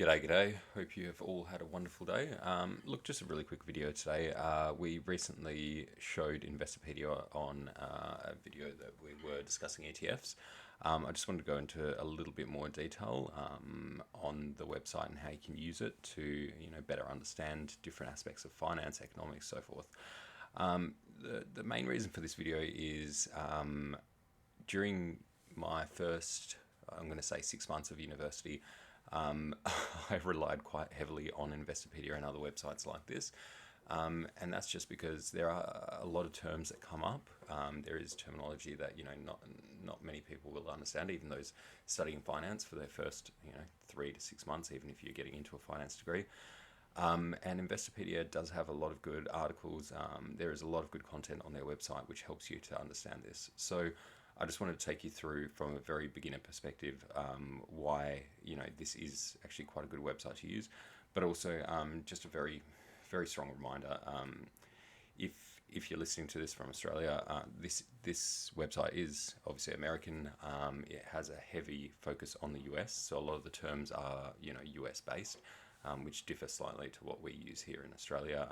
G'day. Hope you have all had a wonderful day. Look, just a really quick video today. We recently showed Investopedia on a video that we were discussing ETFs. I just wanted to go into a little bit more detail on the website and how you can use it to, better understand different aspects of finance, economics, so forth. The main reason for this video is during my first, I'm going to say 6 months of university, I relied quite heavily on Investopedia and other websites like this. And that's just because there are a lot of terms that come up. There is terminology that, not many people will understand, even those studying finance for their first, 3 to 6 months, even if you're getting into a finance degree. And Investopedia does have a lot of good articles. There is a lot of good content on their website, which helps you to understand this. So I just wanted to take you through from a very beginner perspective why this is actually quite a good website to use, but also just a very, very strong reminder. If you're listening to this from Australia, this website is obviously American. It has a heavy focus on the US, so a lot of the terms are US based, which differ slightly to what we use here in Australia,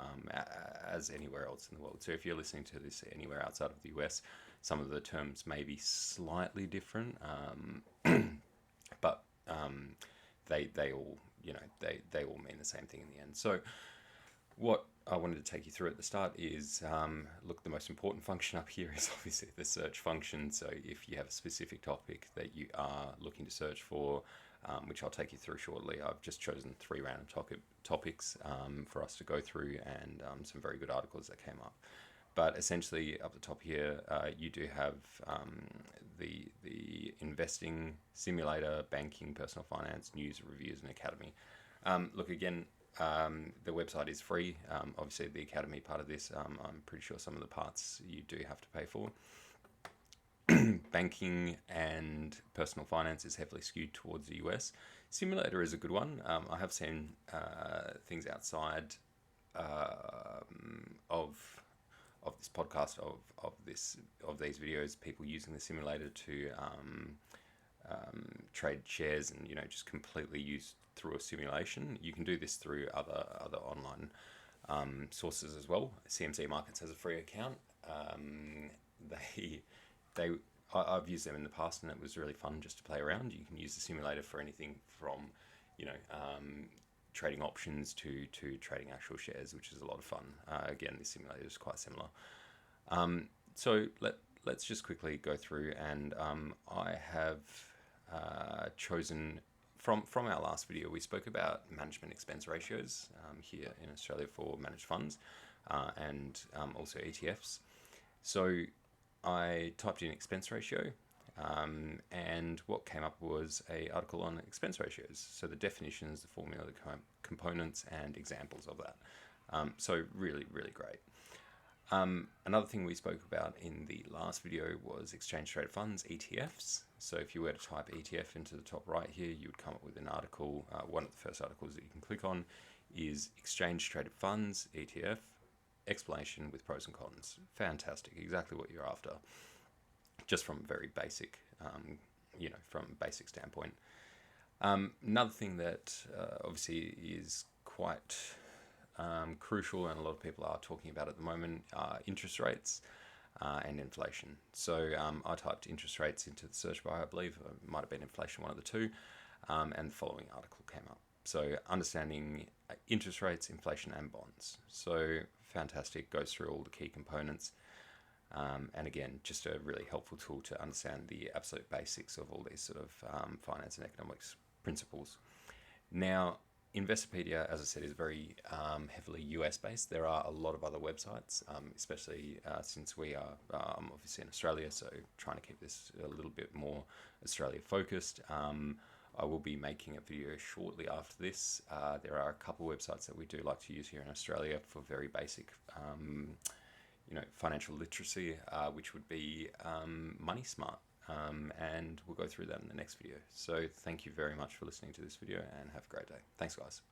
as anywhere else in the world. So if you're listening to this anywhere outside of the US, some of the terms may be slightly different, but they all they all mean the same thing in the end. So what I wanted to take you through at the start is, look, the most important function up here is obviously the search function. So if you have a specific topic that you are looking to search for, which I'll take you through shortly, I've just chosen 3 random topics for us to go through, and some very good articles that came up. But essentially, up the top here, you do have the investing, simulator, banking, personal finance, news, reviews, and academy. Look, again, the website is free. Obviously, the academy part of this, I'm pretty sure some of the parts you do have to pay for. Banking and personal finance is heavily skewed towards the US. Simulator is a good one. I have seen things outside of this podcast, of these videos, people using the simulator to trade shares and just completely use through a simulation. You can do this through other online sources as well. CMC Markets has a free account. I've used them in the past, and it was really fun just to play around. You can use the simulator for anything from trading options to trading actual shares, which is a lot of fun. Again, the simulator is quite similar. So let's just quickly go through, and I have chosen from our last video, we spoke about management expense ratios here in Australia for managed funds and also ETFs. So I typed in expense ratio, and what came up was an article on expense ratios. So the definitions, the formula, the components, and examples of that. So really, really great. Another thing we spoke about in the last video was exchange traded funds, ETFs. So if you were to type ETF into the top right here, you would come up with an article. One of the first articles that you can click on is exchange traded funds, ETF, explanation with pros and cons. Fantastic, exactly what you're after, just from a very basic, from a basic standpoint. Another thing that obviously is quite crucial, and a lot of people are talking about at the moment, are interest rates and inflation. So I typed interest rates into the search bar. I believe it might have been inflation, one of the two, and the following article came up. So understanding interest rates, inflation, and bonds. So fantastic, goes through all the key components. And again, just a really helpful tool to understand the absolute basics of all these sort of finance and economics principles. Now, Investopedia, as I said, is very heavily US based. There are a lot of other websites, especially since we are obviously in Australia, so trying to keep this a little bit more Australia focused. I will be making a video shortly after this. There are a couple of websites that we do like to use here in Australia for very basic financial literacy, which would be Money Smart. And we'll go through that in the next video. So thank you very much for listening to this video, and have a great day. Thanks, guys.